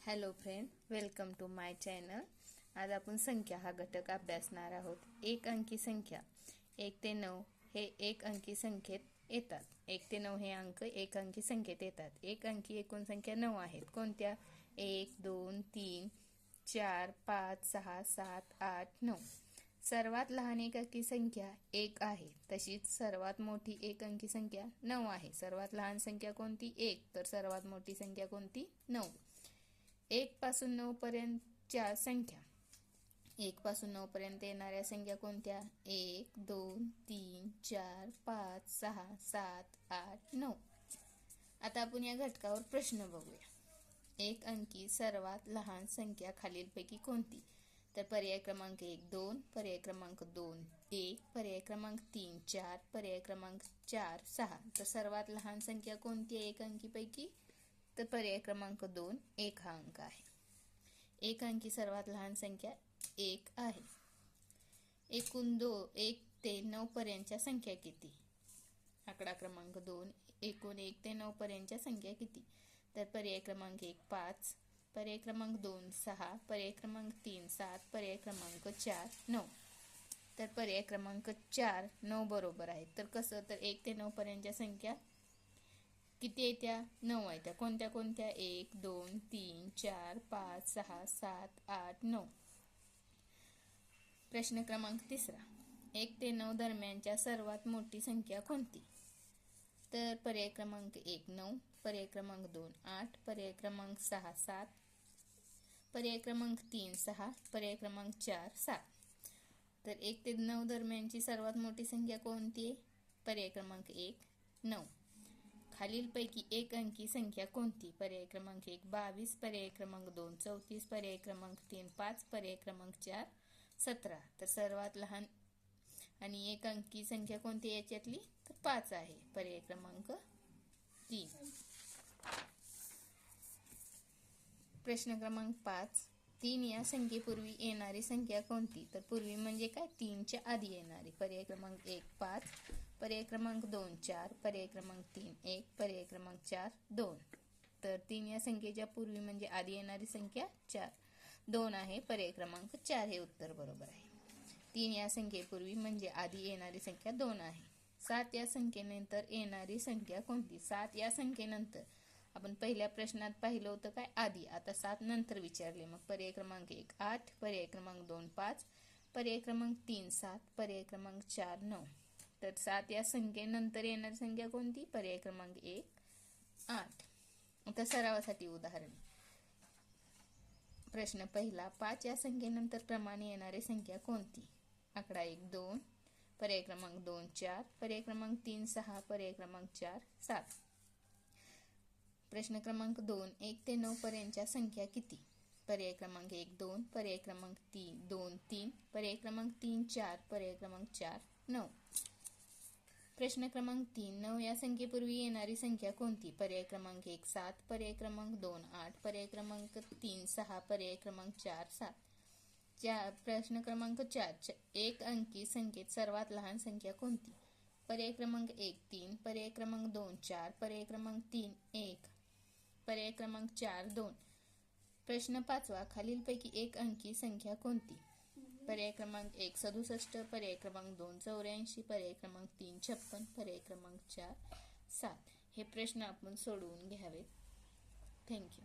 Hello friend, welcome to my channel. आज आपण संख्या हा घटक अभ्यासणार आहोत. एक अंकी संख्या 1 ते 9 हे एक अंकी संख्येत येतात. 1 ते 9 हे अंक एक अंकी संख्येत येतात. एक अंकी एकूण संख्या 9 आहेत. कोणत्या? 1, 2, 3, 4, 5, 6, 7, 8, 9. सर्वात लहान एक अंकी संख्या 1 आहे. तशीच सर्वात मोठी एक अंकी संख्या 9 आहे. सर्वात लहान संख्या कोणती? 1. तर सर्वात मोठी संख्या कोणती? 9. 1 पासून 9 पर्यंतच्या संख्या. 1 पासून 9 पर्यंत येणाऱ्या संख्या कोणत्या? 1, 2, 3, 4, 5, 6, 7, 8, 9. आता आपण या घटकावर प्रश्न बघूया. एक अंकी सर्वात लहान संख्या खालीलपैकी कोणती? तर पर्याय क्रमांक 1 2, पर्याय क्रमांक 2 1, पर्याय क्रमांक 3 4, पर्याय क्रमांक 4 6. तर सर्वात लहान संख्या कोणती आहे एक अंकीपैकी? तर पर्याय क्रमांक 2 1 हा अंक आहे. एक अंकी सर्वात लहान संख्या 1 आहे. एकूण 1 ते 9 पर्यंतच्या संख्या किती? आकडा क्रमांक 2. एकूण 1 ते 9 पर्यंतच्या संख्या किती? तर पर्याय क्रमांक 1 5, पर्याय क्रमांक 2 6, पर्याय क्रमांक 3 7, पर्याय क्रमांक 4 9. तर पर्याय क्रमांक 4 9 बरोबर आहे. तर कसं? तर 1 ते 9 पर्यंतच्या संख्या किती येत्या? 9 आहे. त्या कोणत्या कोणत्या? 1 2 3 4 5 6 7 8 9. प्रश्न क्रमांक 3. 1 ते 9 दरम्यानच्या सर्वात मोठी संख्या कोणती? तर पर्याय क्रमांक 1 9, पर्याय क्रमांक 2 8, पर्याय क्रमांक 6 7, पर्याय क्रमांक 3 6, पर्याय क्रमांक 4 7. तर 1 ते 9 दरम्यानची सर्वात मोठी संख्या कोणती आहे? पर्याय क्रमांक 1 9. खालीलपैकी एक अंकी संख्या कोणती? पर्याय क्रमांक 1 22, पर्याय क्रमांक 2 34, पर्याय क्रमांक 3 5, पर्याय क्रमांक 4 17. तर सर्वात लहान आणि एक अंकी संख्या कोणती याच्यातली? तर 5 आहे. पर्याय क्रमांक 3. प्रश्न क्रमांक 5. 3 या संख्येपूर्वी येणारी संख्या कोणती? तर पूर्वी म्हणजे काय? 3च्या आधी येणारी. पर्याय क्रमांक 1 5, पर्याय क्रमांक 2 4, पर्याय क्रमांक 3 1, पर्याय क्रमांक 4 2. तर 3 या संख्येच्या पूर्वी म्हणजे आधी येणारी संख्या 4 2 आहे. पर्याय क्रमांक 4 हे उत्तर बरोबर आहे. 3 या संख्येपूर्वी म्हणजे आधी येणारी संख्या 2 आहे. 7 या संख्येनंतर येणारी संख्या कोणती? 7 या संख्येनंतर आपण पहिल्या प्रश्नात पाहिलं होतं काय? आधी. आता 7 नंतर विचारले. मग पर्याय क्रमांक 1 8, पर्याय क्रमांक 2 5, पर्याय क्रमांक 3 7, पर्याय क्रमांक 4 9. तर 7 या संख्येनंतर येणारी संख्या कोणती? पर्याय क्रमांक 1 8. आता सरावासाठी उदाहरण. प्रश्न पहिला. 5 या संख्येनंतर क्रमाने येणारी संख्या कोणती? आकडा 1 2, पर्याय क्रमांक 2 4, पर्याय क्रमांक 3 6, पर्याय क्रमांक 4 7. प्रश्न क्रमांक 2. 1 ते 9 पर्यंतच्या संख्या किती? पर्याय क्रमांक 1 2, पर्याय क्रमांक 2 3, पर्याय क्रमांक 3 4, पर्याय क्रमांक 4 9. प्रश्न क्रमांक 3. 9 या संख्येपूर्वी येणारी संख्या कोणती? पर्याय क्रमांक 1 7, पर्याय क्रमांक 2 8, पर्याय क्रमांक 3 6, पर्याय क्रमांक 4 7. प्रश्न क्रमांक 4. एक अंकी संख्येत सर्वात लहान संख्या कोणती? पर्याय क्रमांक 1 3, पर्याय क्रमांक 2 4, पर्याय क्रमांक 3 1, पर्याय क्रमांक 4 2. प्रश्न 5. खालीलपैकी एक अंकी संख्या कोणती? पर्याय क्रमांक 1 67, पर्याय क्रमांक 2 84, पर्याय क्रमांक 3 56, पर्याय क्रमांक 4 7. हे प्रश्न आपण सोडवून घ्यावेत. थँक्यू.